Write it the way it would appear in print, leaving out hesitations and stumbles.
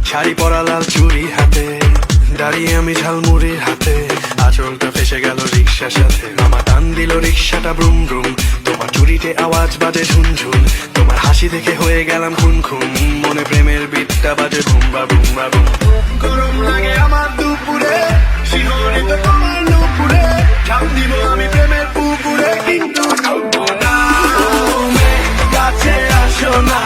শাড়ি পরা লাল চুড়ি হাতে, দাঁড়িয়ে আমি ঝালমুড়ির হাতে, আঁচলটা ফেসে গেল রিক্সার সাথে। মামা টান দিল রিক্সাটা ব্রুম ব্রুম, তোমার চুরিতে আওয়াজ বাজে ঝুনঝুন, তোমার হাসি দেখে হয়ে গেলাম খুন খুন, মনে প্রেমের বিটটা বাজে বুম্বা বুম্বা বুম। গরম লাগে আমার দুপুরে, শিহরিত তোমার নুপুরে, ঝাঁপ দিব আমি প্রেমের পুকুরে, কিন্তু ডুববো না। কাছে আসো না।